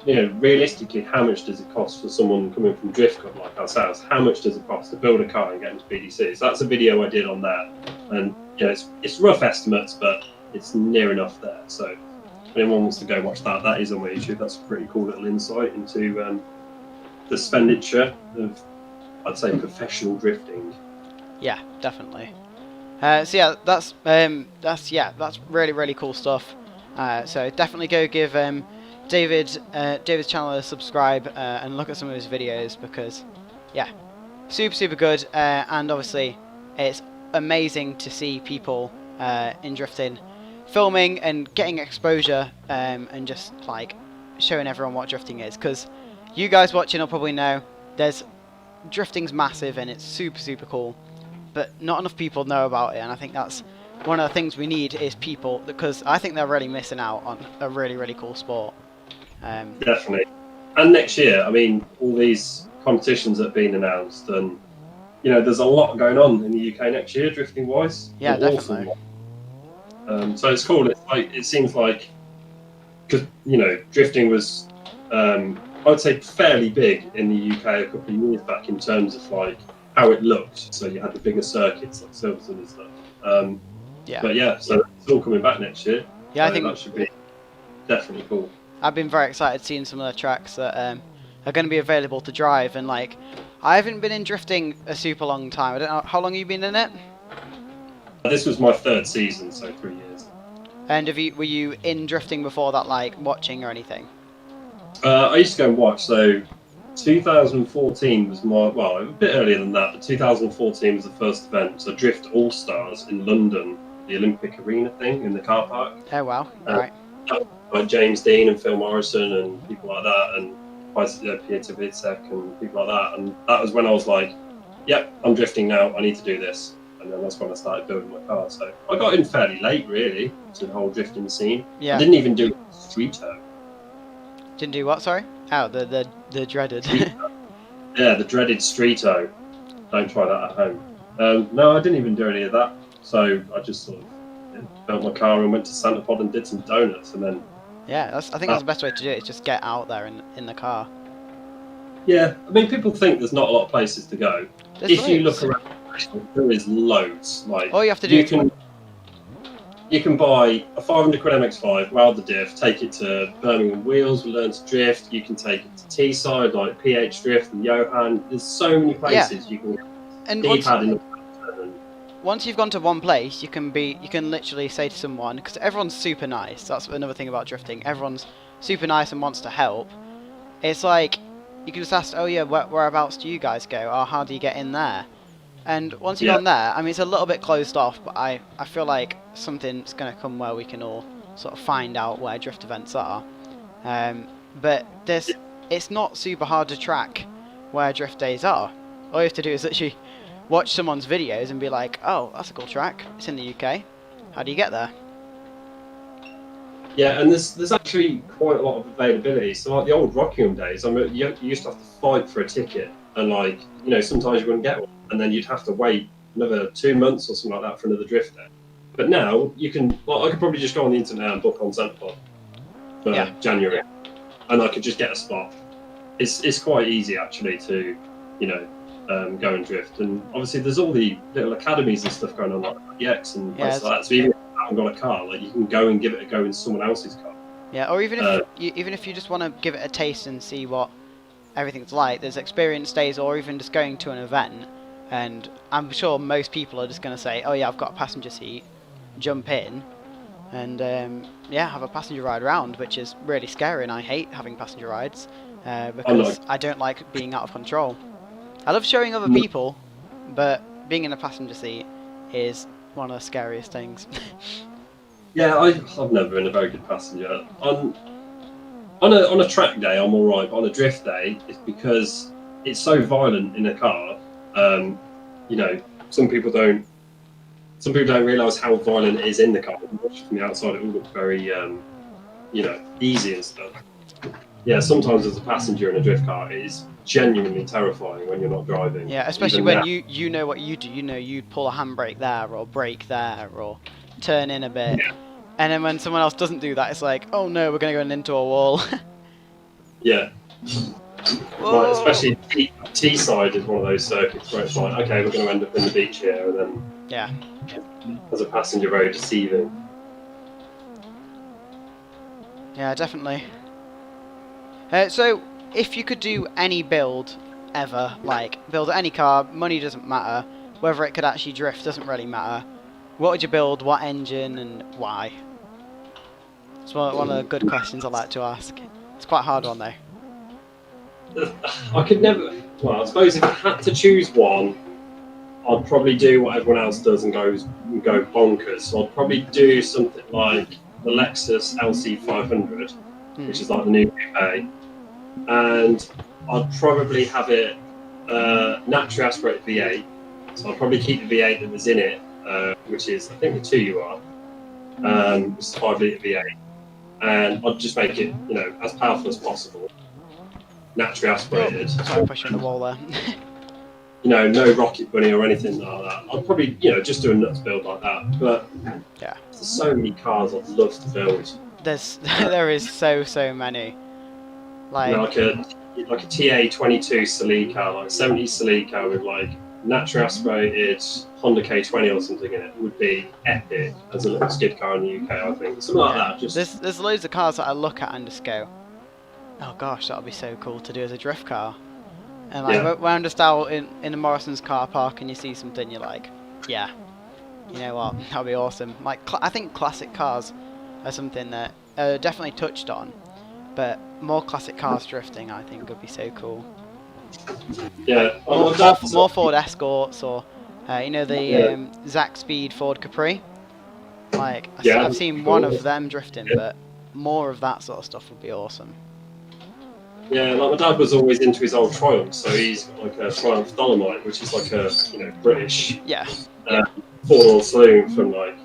realistically, how much does it cost for someone coming from drift club like ourselves? How much does it cost to build a car and get into PDC? So that's a video I did on that, and it's rough estimates, but it's near enough there. So if anyone wants to go watch that, that is on my YouTube. That's a pretty cool little insight into the expenditure of, I'd say, professional drifting. Yeah, definitely. So yeah, that's really really cool stuff. So definitely go give David's channel a subscribe and look at some of his videos because yeah, super good. And obviously it's amazing to see people in drifting filming and getting exposure and just like showing everyone what drifting is, because you guys watching will probably know drifting's massive and it's super cool, but not enough people know about it, and I think that's one of the things we need is people, because I think they're really missing out on a really cool sport. Definitely. And next year, I mean, all these competitions that have been announced, and there's a lot going on in the UK next year, drifting wise. Yeah, definitely. So it's cool. It's like, it seems like, because drifting was, I would say, fairly big in the UK a couple of years back in terms of like how it looked. So you had the bigger circuits like Silverstone and stuff. Yeah. But yeah, so it's all coming back next year. Yeah, so I think that should be definitely cool. I've been very excited seeing some of the tracks that are going to be available to drive, and like I haven't been in drifting a super long time. I don't know how long you've been in it. This was my third season, so 3 years. And were you in drifting before that, like watching or anything? I used to go and watch. So 2014 was a bit earlier than that, but 2014 was the first event. So Drift All Stars in London, the Olympic Arena thing in the car park. Oh wow! Right. Like James Dean and Phil Morrison and people like that, and Pieter Witzek and people like that. And that was when I was like, yep, I'm drifting now. I need to do this. And then that's when I started building my car. So I got in fairly late, really, to the whole drifting scene. Yeah. I didn't even do Streeto. Didn't do what? Sorry. Oh, the dreaded. Yeah, the dreaded Streeto. Don't try that at home. No, I didn't even do any of that. So I just sort of built my car and went to Santa Pod and did some donuts, and then. Yeah, I think that's the best way to do it. Is just get out there in the car. Yeah, I mean, people think there's not a lot of places to go. If you look around, there is loads. Like all you have to do you can buy a 500 quid MX-5, weld the diff, take it to Birmingham Wheels, learn to drift. You can take it to Teesside, like PH Drift and Johan. There's so many places you can. And once you've gone to one place, you can literally say to someone, because everyone's super nice. That's another thing about drifting. Everyone's super nice and wants to help. It's like you can just ask, oh yeah, whereabouts do you guys go? Or how do you get in there? And once you've gone there, I mean, it's a little bit closed off, but I feel like something's going to come where we can all sort of find out where drift events are. But it's not super hard to track where drift days are. All you have to do is literally watch someone's videos and be like, oh, that's a cool track. It's in the UK. How do you get there? Yeah, and there's actually quite a lot of availability. So like the old Rockingham days, you used to have to fight for a ticket, and sometimes you wouldn't get one, and then you'd have to wait another 2 months or something like that for another drift day. But now you can, I could probably just go on the internet and book on Centerpod for January, and I could just get a spot. It's quite easy actually to, go and drift. And obviously there's all the little academies and stuff going on like EX and places like that. So even if you haven't got a car, like you can go and give it a go in someone else's car. Yeah, or even if you just want to give it a taste and see what everything's like, there's experience days, or even just going to an event. And I'm sure most people are just going to say, "Oh yeah, I've got a passenger seat, jump in, and yeah, have a passenger ride around," which is really scary, and I hate having passenger rides because I don't like being out of control. I love showing other people, but being in a passenger seat is one of the scariest things. Yeah, I've never been a very good passenger. On a track day, I'm all right. But on a drift day, it's because it's so violent in a car. You know, some people don't. Some people don't realise how violent it is in the car. Watching from the outside, it all looks very, easy and stuff. Yeah, sometimes as a passenger in a drift car, it is genuinely terrifying when you're not driving. Yeah, especially Even when now. you know what you do. You know you'd pull a handbrake there, or brake there, or turn in a bit. Yeah. And then when someone else doesn't do that, it's like, oh no, we're going to go into a wall. Yeah. Like, especially T-side is one of those circuits where it's like, okay, we're going to end up in the beach here, and then yeah. as a passenger, very deceiving. Yeah, definitely. So, if you could do any build ever, like build any car, money doesn't matter, whether it could actually drift doesn't really matter, what would you build, what engine, and why? It's one of the good questions I like to ask. It's quite a hard one though. I could never. Well, I suppose if I had to choose one, I'd probably do what everyone else does and go bonkers. So I'd probably do something like the Lexus LC500, which is like the new coupe, and I'd probably have it naturally aspirated V8. So I'd probably keep the V8 that was in it, which is I think the 2UR, which is 5 litre V8, and I'd just make it as powerful as possible. Naturally aspirated. Oh, sorry, pushing the wall there. No rocket bunny or anything like that. I'd probably, just do a nuts build like that. But yeah, there's so many cars I'd love to build. There is so many. Like a TA22 Celica, like 70s Celica with like naturally aspirated Honda K20 or something in it would be epic as a little skid car in the UK. I think something like that. Just there's loads of cars that I look at and just go, oh gosh, that would be so cool to do as a drift car. And like when I'm just out in the Morrison's car park and you see something, you're like, yeah, you know what, that would be awesome. Like I think classic cars are something that are definitely touched on, but more classic cars drifting, I think, would be so cool. Yeah, more Ford Escorts, or the Zach Speed Ford Capri. Like I've seen one of them drifting, but more of that sort of stuff would be awesome. Yeah, like my dad was always into his old Triumph, so he's got like a Triumph Dolomite, which is like a British four-door saloon from like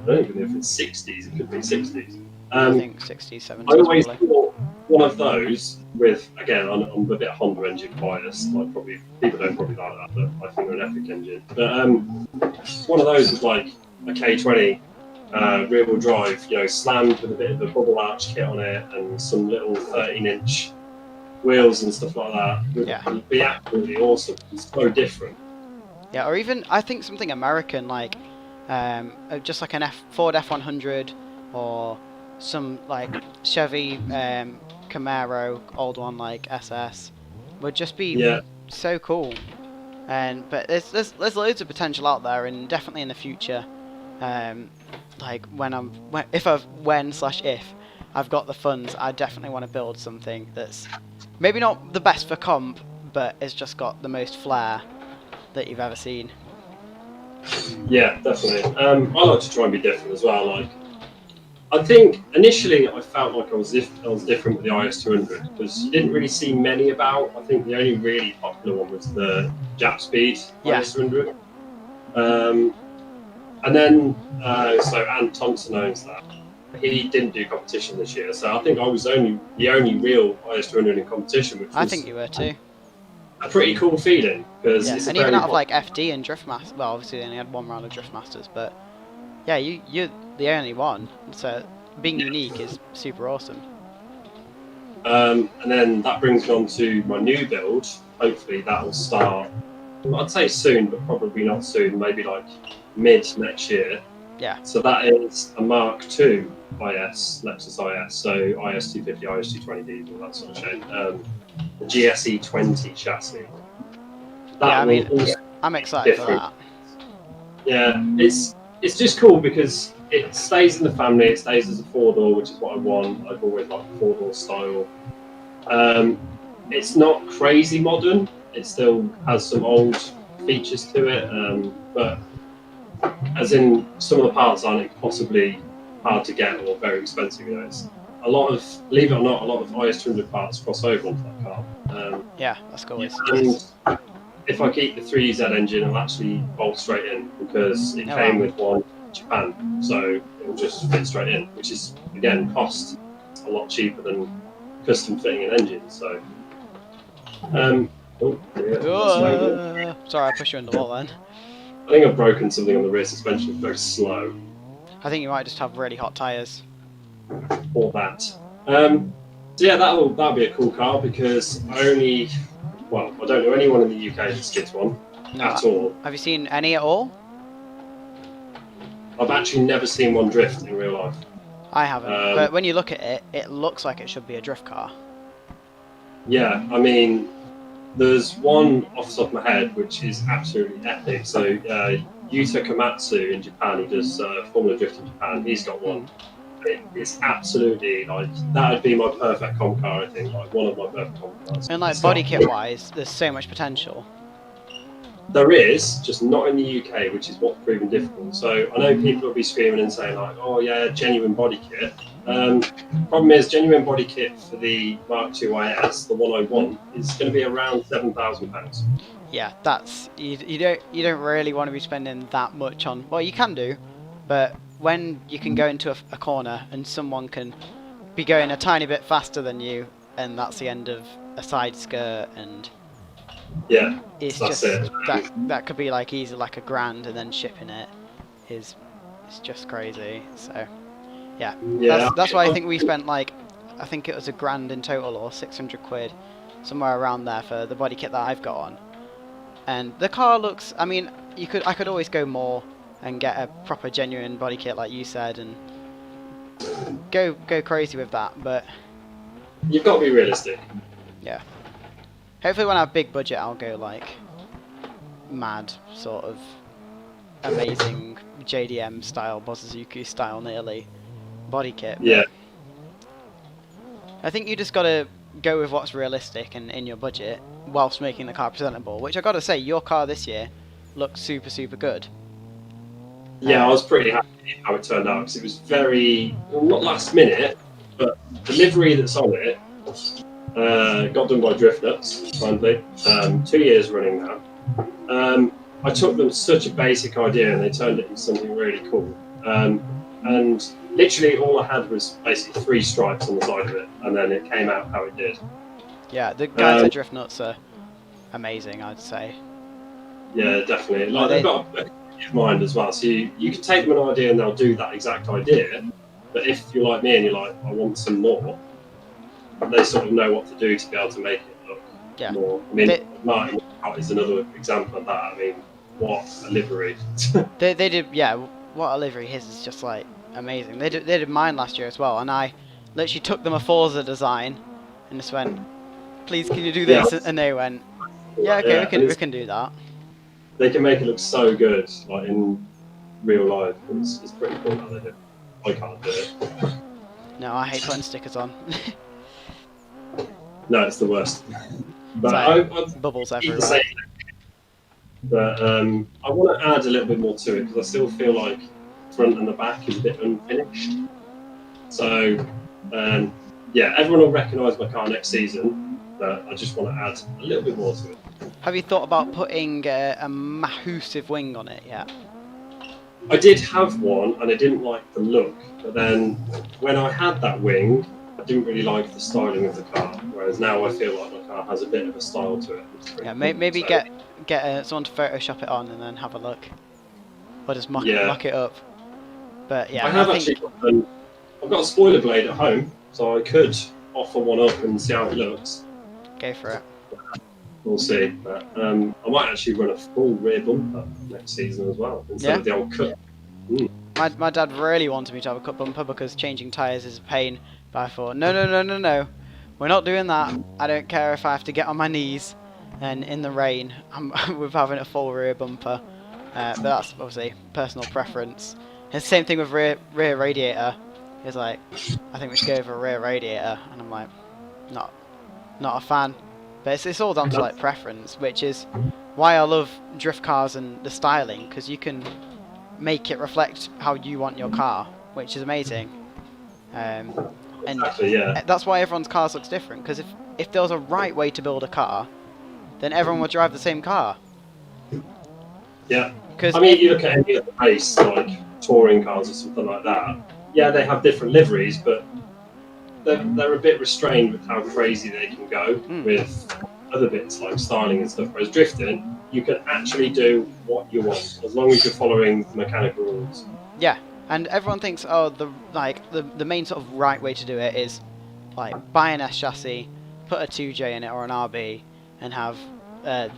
I don't even know if it's 60s. It could be 60s. I think 60s, 70s. I always thought one of those with again I'm a bit Honda engine biased. Like probably people don't probably like that, but I think they're an epic engine. But one of those with like a K20. Rear-wheel drive, slammed with a bit of a bubble arch kit on it and some little 13-inch wheels and stuff like that would be absolutely awesome. It's so different. Yeah, or even I think something American like just like an Ford F100 or some like Chevy Camaro old one like SS would just be so cool. But there's loads of potential out there, and definitely in the future. Like if I've got the funds, I definitely want to build something that's maybe not the best for comp, but it's just got the most flair that you've ever seen. Yeah, definitely. I like to try and be different as well. Like, I think initially I felt like I was different with the IS200 because you didn't really see many about. I think the only really popular one was the Jap Speed IS200. And then, Ant Thompson owns that. He didn't do competition this year, so I think I was the only real IS200 in competition. Which was I think you were too. A pretty cool feeling because and even out of like FD and Drift Masters, well, obviously they only had one round of Drift Masters, but yeah, you're the only one, so being unique is super awesome. And then that brings me on to my new build. Hopefully that will start. I'd say soon, but probably not soon. Maybe like mid next year. Yeah. So that is a Mark II IS, Lexus IS, so IS 250, IS 220 diesel, that sort of shape. The GSE 20 chassis. That Yeah, I will mean, also I'm be excited for different. that. Yeah, it's just cool because it stays in the family. It stays as a four-door, which is what I want. I've always liked the four-door style. It's not crazy modern. It still has some old features to it, but as in some of the parts aren't impossibly hard to get or very expensive. You know, it's a lot of, believe it or not, a lot of IS 200 parts cross over onto that car. Yeah, that's cool. And if I keep the 3Z engine, it'll actually bolt straight in because it Oh came wow. with one in Japan, so it'll just fit straight in, which is again cost a lot cheaper than custom fitting an engine. So, oh dear, that's slow. Sorry, I pushed you in the wall then. I think I've broken something on the rear suspension. It's very slow. I think you might just have really hot tyres. Or that. So yeah, that'll be a cool car because I don't know anyone in the UK that skids one at all. Have you seen any at all? I've actually never seen one drift in real life. I haven't. But when you look at it, it looks like it should be a drift car. Yeah, I mean, there's one off the top of my head which is absolutely epic. So Yuta Komatsu in Japan, he does Formula Drift in Japan. He's got one. It's absolutely like that would be my perfect comp car. I think like one of my perfect comp cars. And like body kit wise, there's so much potential. There is, just not in the UK, which is what's proven difficult. So I know people will be screaming and saying like, "Oh yeah, genuine body kit." Problem is, genuine body kit for the Mark II IS, the one I want, is going to be around £7,000. Yeah, that's you don't really want to be spending that much on. Well, you can do, but when you can go into a corner and someone can be going a tiny bit faster than you, and that's the end of a side skirt, and Yeah, it's that's just it. that could be like easy like £1,000, and then shipping it is it's just crazy. So yeah, that's why I think we spent like I think it was £1,000 in total or 600 quid, somewhere around there for the body kit that I've got on. And the car looks, I mean, I could always go more and get a proper genuine body kit like you said and go crazy with that, but You've got to be realistic. yeah. Hopefully when I have big budget I'll go like mad sort of amazing JDM style, Bosuzuki style nearly body kit. Yeah. I think you just gotta go with what's realistic and in your budget whilst making the car presentable, which I gotta say your car this year looks super good. Yeah, I was pretty happy how it turned out because it was very, well, not last minute, but the livery that's on it got done by Drift Nuts, finally, 2 years running now. I took them such a basic idea and they turned it into something really cool. And literally all I had was basically 3 stripes on the side of it, and then it came out how it did. Yeah, the guys at Drift Nuts are amazing, I'd say. Yeah, definitely. Like they've got a creative mind as well. So you can take them an idea and they'll do that exact idea. But if you're like me and you're like, I want some more, they sort of know what to do to be able to make it look more. I mean, Martin is another example of that. I mean, what a livery. they did, yeah. What a livery! His is just like amazing. They did mine last year as well, and I literally took them a Forza design and just went, "Please, can you do this?" Yeah. And they went, "Yeah, okay, we can do that." They can make it look so good, like in real life. It's pretty cool how they do. I can't do it. No, I hate putting stickers on. No, it's the worst. But like I bubbles everywhere. But I want to add a little bit more to it because I still feel like front and the back is a bit unfinished. So yeah, everyone will recognise my car next season, but I just want to add a little bit more to it. Have you thought about putting a massive wing on it yet? I did have one and I didn't like the look, but then when I had that wing, I didn't really like the styling of the car, whereas now I feel like my car has a bit of a style to it. Yeah, maybe so get someone to Photoshop it on and then have a look, or just mock it up. But yeah, I've got a spoiler blade at home, so I could offer one up and see how it looks. Go for it. We'll see, but I might actually run a full rear bumper next season as well instead of the old cut. my dad really wanted me to have a cut bumper because changing tyres is a pain. But I thought, no, we're not doing that. I don't care if I have to get on my knees and in the rain with having a full rear bumper. But that's obviously personal preference. And same thing with rear radiator. It's like, I think we should go over a rear radiator, and I'm like, not a fan. But it's all down to like preference, which is why I love drift cars and the styling, because you can make it reflect how you want your car, which is amazing. And Exactly, yeah. that's why everyone's cars looks different, because if there was a right way to build a car, then everyone would drive the same car. Yeah. Because I mean, you look at any other race, like touring cars or something like that. Yeah, they have different liveries, but they're a bit restrained with how crazy they can go with other bits like styling and stuff. Whereas drifting, you can actually do what you want as long as you're following the mechanical rules. Yeah, and everyone thinks, oh, the main sort of right way to do it is like buy an S chassis, put a 2J in it or an RB, and have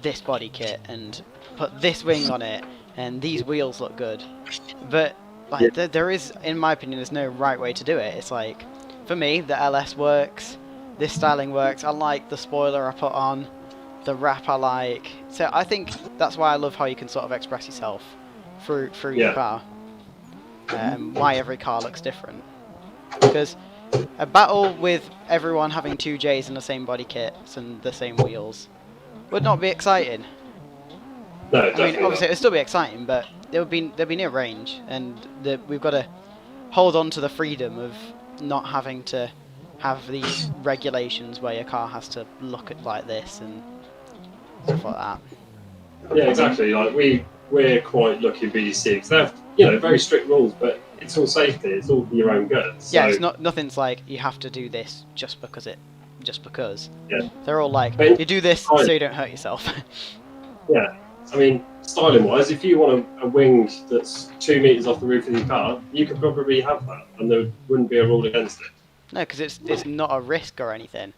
this body kit and put this wing on it, and these wheels look good. But like there is, in my opinion, there's no right way to do it. It's like, for me, the LS works, this styling works. I like the spoiler I put on, the wrap I like. So I think that's why I love how you can sort of express yourself through your car. Why every car looks different. Because a battle with everyone having 2Js in the same body kits and the same wheels would not be exciting. No, I definitely mean, obviously not. it would still be exciting, but there'd be near range, and we've got to hold on to the freedom of not having to have these regulations where your car has to look at like this and stuff like that. Yeah, exactly. Like we're quite lucky in BDC because they have very strict rules, but it's all safety. It's all for your own good. So, Yeah, it's nothing's like you have to do this just because. Yeah. They're all like, But you do this so you don't hurt yourself. Yeah, I mean, styling-wise, if you want a wing that's 2 meters off the roof of your car, you could probably have that, and there wouldn't be a rule against it. No, because it's not a risk or anything.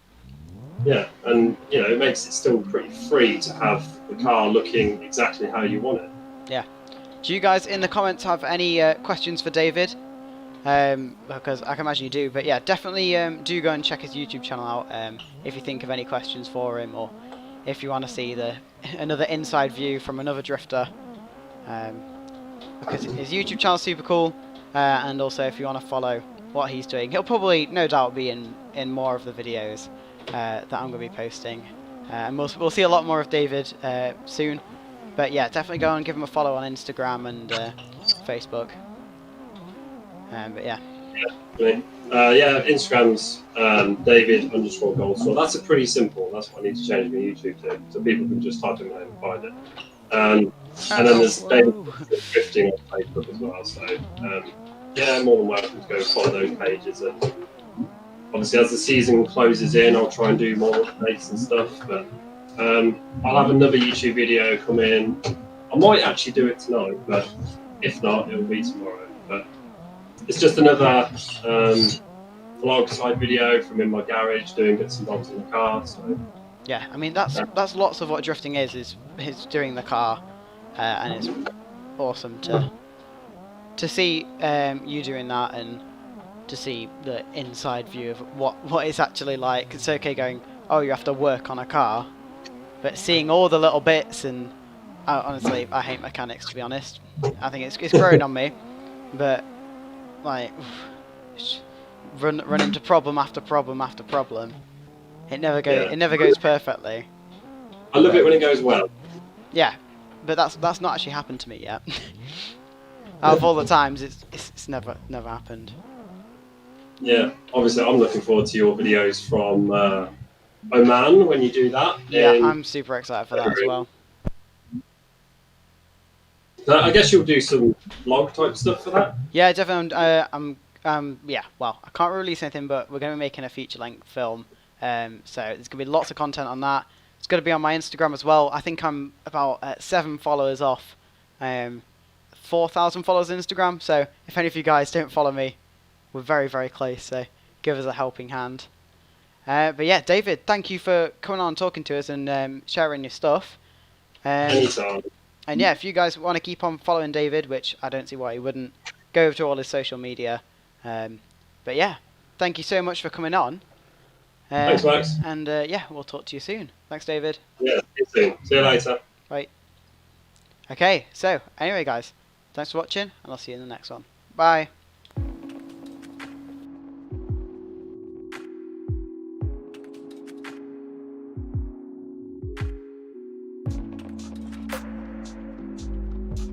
Yeah, and it makes it still pretty free to have the car looking exactly how you want it. Yeah. Do you guys in the comments have any questions for David? Because I can imagine you do. But yeah, definitely do go and check his YouTube channel out if you think of any questions for him, or if you want to see another inside view from another drifter. Because his YouTube channel is super cool, and also if you want to follow what he's doing, he'll probably, no doubt, be in more of the videos that I'm going to be posting. And we'll see a lot more of David soon. But yeah, definitely go and give him a follow on Instagram and Facebook. But yeah. Yeah, Instagram's David_Goldstraw. That's a pretty simple. That's what I need to change my YouTube to, so people can just type in my name and find it. And then there's David Drifting on Facebook as well. So yeah, more than welcome to go follow those pages. And obviously, as the season closes in, I'll try and do more updates and stuff. But I'll have another YouTube video come in. I might actually do it tonight, but if not, it'll be tomorrow. But it's just another vlog side video from in my garage doing bits and bobs in the car. So yeah, I mean that's lots of what drifting is doing the car, and it's awesome to see you doing that and to see the inside view of what it's actually like. It's okay going, oh, you have to work on a car, but seeing all the little bits, and honestly, I hate mechanics, to be honest. I think it's growing on me, but like run into problem after problem after problem. It never goes perfectly. I love it when it goes well. Yeah, but that's not actually happened to me yet. Out of all the times, it's never happened. Yeah, obviously I'm looking forward to your videos from Oman when you do that. Yeah, I'm super excited for that as well. I guess you'll do some vlog type stuff for that. Yeah, definitely. Yeah. Well, I can't release anything, but we're going to be making a feature-length film. So there's going to be lots of content on that. It's going to be on my Instagram as well. I think I'm about 7 followers off 4,000 followers on Instagram. So if any of you guys don't follow me, we're very, very close. So give us a helping hand. But yeah, David, thank you for coming on and talking to us and sharing your stuff. Anytime. And yeah, if you guys want to keep on following David, which I don't see why you wouldn't, go over to all his social media. But yeah, thank you so much for coming on. Thanks, Max. And yeah, we'll talk to you soon. Thanks, David. Yeah, see you soon. See you later. Bye. Okay, so anyway, guys, thanks for watching, and I'll see you in the next one. Bye.